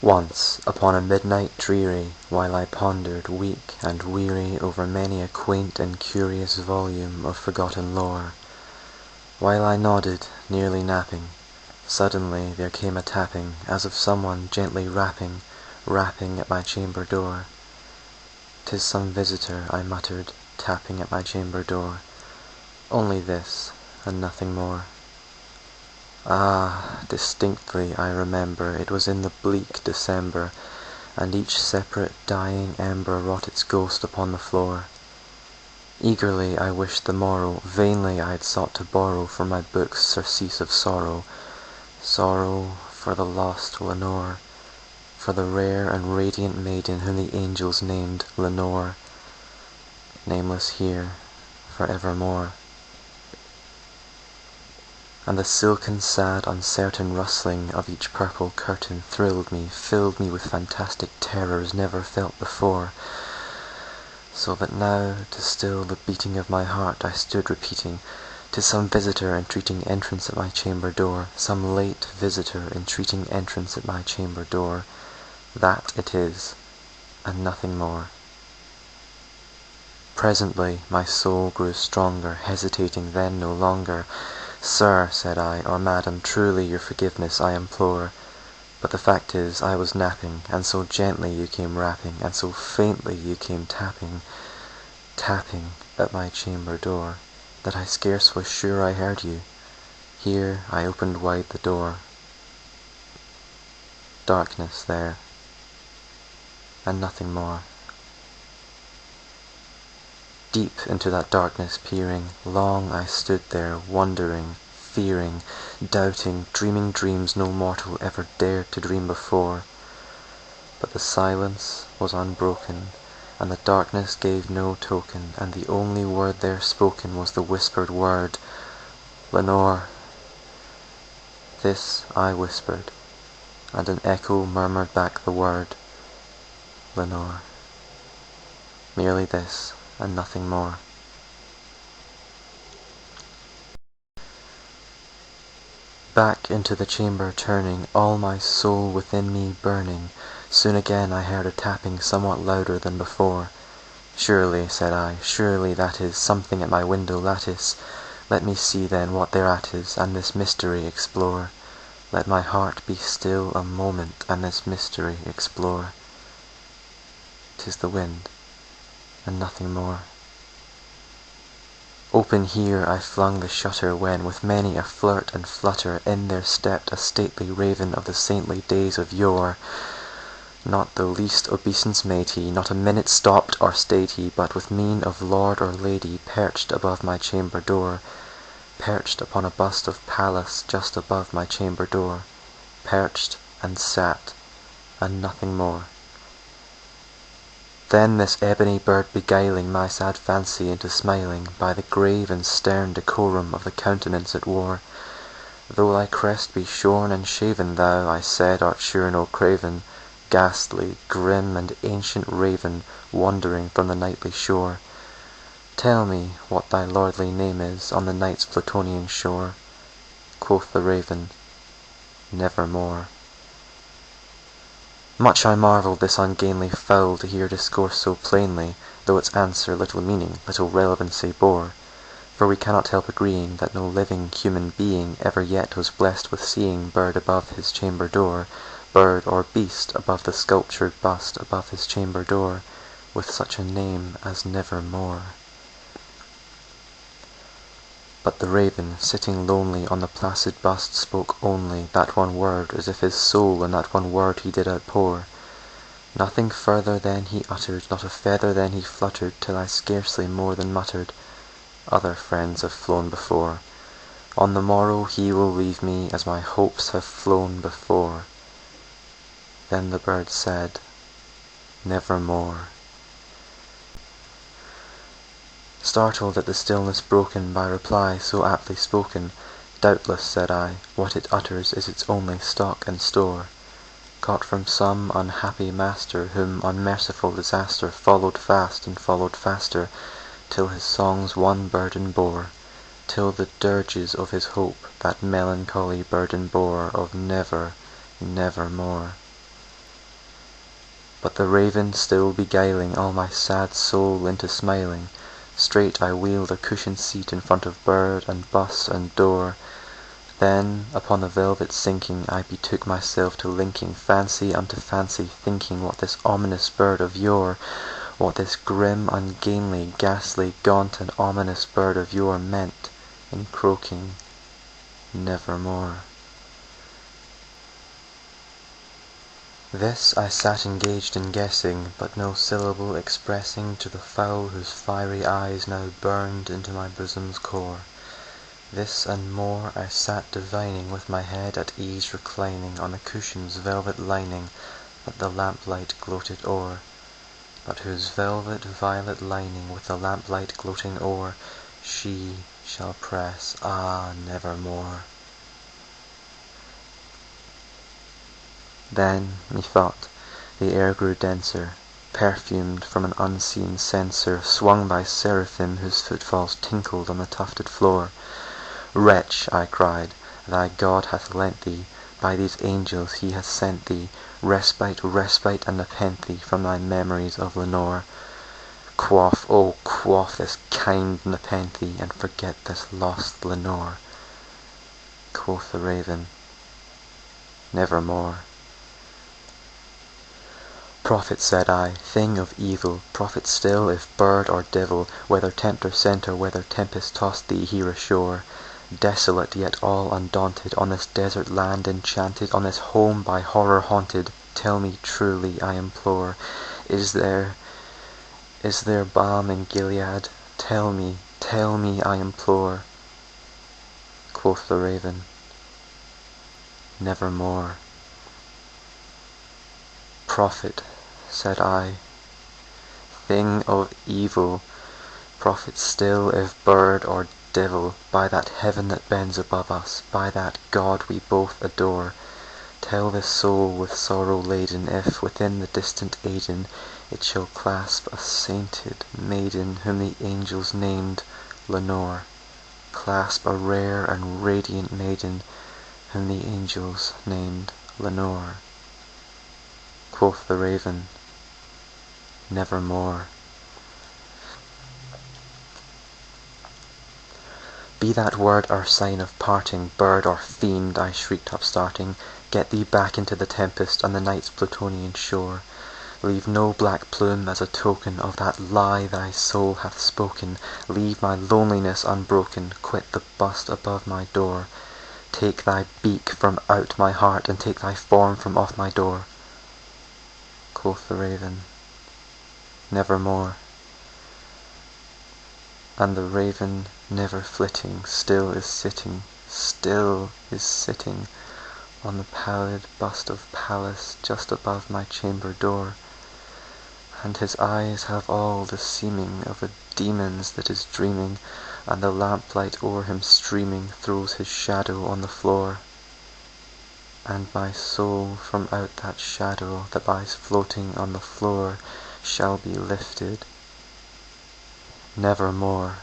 Once, upon a midnight dreary, while I pondered, weak and weary, over many a quaint and curious volume of forgotten lore, while I nodded, nearly napping, suddenly there came a tapping, as of someone gently rapping, rapping at my chamber door. "'Tis some visitor," I muttered, tapping at my chamber door. "Only this, and nothing more." Ah, distinctly I remember, it was in the bleak December, and each separate dying ember wrought its ghost upon the floor. Eagerly I wished the morrow, vainly I had sought to borrow from my books surcease of sorrow, sorrow for the lost Lenore, for the rare and radiant maiden whom the angels named Lenore, nameless here for evermore. And the silken, sad, uncertain rustling of each purple curtain thrilled me, filled me with fantastic terrors never felt before, so that now, to still the beating of my heart, I stood repeating, "'Tis some visitor entreating entrance at my chamber door, some late visitor entreating entrance at my chamber door. That it is, and nothing more." Presently my soul grew stronger, hesitating then no longer. "Sir," said I, "or madam, truly your forgiveness I implore, but the fact is I was napping, and so gently you came rapping, and so faintly you came tapping, tapping at my chamber door, that I scarce was sure I heard you." Here I opened wide the door. Darkness there, and nothing more. Deep into that darkness peering, long I stood there, wondering, fearing, doubting, dreaming dreams no mortal ever dared to dream before. But the silence was unbroken, and the darkness gave no token, and the only word there spoken was the whispered word, "Lenore." This I whispered, and an echo murmured back the word, "Lenore." Merely this, and nothing more. Back into the chamber turning, all my soul within me burning, soon again I heard a tapping somewhat louder than before. "Surely," said I, "surely that is something at my window lattice. Let me see then what thereat is, and this mystery explore. Let my heart be still a moment, and this mystery explore." 'Tis the wind, and nothing more. Open here I flung the shutter, when, with many a flirt and flutter, in there stepped a stately raven of the saintly days of yore. Not the least obeisance made he, not a minute stopped or stayed he, but with mien of lord or lady perched above my chamber door, perched upon a bust of Pallas just above my chamber door, perched and sat, and nothing more. Then this ebony bird beguiling my sad fancy into smiling, by the grave and stern decorum of the countenance it wore, "Though thy crest be shorn and shaven, thou," I said, "art sure no craven, ghastly, grim, and ancient raven, wandering from the nightly shore. Tell me what thy lordly name is on the night's Plutonian shore." Quoth the raven, "Nevermore." Much I marvelled this ungainly fowl to hear discourse so plainly, though its answer little meaning, little relevancy bore. For we cannot help agreeing that no living human being ever yet was blessed with seeing bird above his chamber door, bird or beast above the sculptured bust above his chamber door, with such a name as Nevermore. But the raven, sitting lonely on the placid bust, spoke only that one word, as if his soul in that one word he did outpour. Nothing further then he uttered, not a feather then he fluttered, till I scarcely more than muttered, "Other friends have flown before. On the morrow he will leave me, as my hopes have flown before." Then the bird said, "Nevermore." Startled at the stillness broken by reply so aptly spoken, "Doubtless," said I, "what it utters is its only stock and store, caught from some unhappy master, whom unmerciful disaster followed fast and followed faster, till his songs one burden bore, till the dirges of his hope that melancholy burden bore of never, nevermore." but the raven still beguiling all my sad soul into smiling. Straight I wheeled a cushioned seat in front of bird and bus and door. Then, upon the velvet sinking, I betook myself to linking fancy unto fancy, thinking what this ominous bird of yore, what this grim, ungainly, ghastly, gaunt and ominous bird of yore meant in croaking nevermore. This I sat engaged in guessing, but no syllable expressing to the fowl whose fiery eyes now burned into my bosom's core. This and more I sat divining, with my head at ease reclining on the cushion's velvet lining that the lamplight gloated o'er, but whose velvet violet lining with the lamplight gloating o'er she shall press, ah, nevermore. Then, methought, the air grew denser, perfumed from an unseen censer, swung by seraphim whose footfalls tinkled on the tufted floor. Wretch, I cried, thy God hath lent thee, by these angels he hath sent thee, respite, respite, and nepenthe from thy memories of Lenore. Quaff, oh, quaff this kind nepenthe, and forget this lost Lenore. Quoth the raven, nevermore. Prophet, said I, thing of evil, prophet still, if bird or devil, whether tempter sent or whether tempest tossed thee here ashore, desolate yet all undaunted, on this desert land enchanted, on this home by horror haunted, tell me truly, I implore, is there balm in Gilead? Tell me, I implore. Quoth the raven, nevermore. Prophet, said I, thing of evil, prophet still, if bird or devil, by that heaven that bends above us, by that God we both adore, tell this soul with sorrow laden, if within the distant Aidenn it shall clasp a sainted maiden whom the angels named Lenore, clasp a rare and radiant maiden whom the angels named Lenore. Quoth the raven, nevermore. Be that word our sign of parting, bird or fiend, I shrieked upstarting, get thee back into the tempest and the night's Plutonian shore. Leave no black plume as a token of that lie thy soul hath spoken. Leave my loneliness unbroken, quit the bust above my door. Take thy beak from out my heart, and take thy form from off my door. Quoth the raven, nevermore. And the raven, never flitting, still is sitting on the pallid bust of Pallas just above my chamber door, and his eyes have all the seeming of a demon's that is dreaming, and the lamplight o'er him streaming throws his shadow on the floor. And my soul from out that shadow that lies floating on the floor shall be lifted nevermore.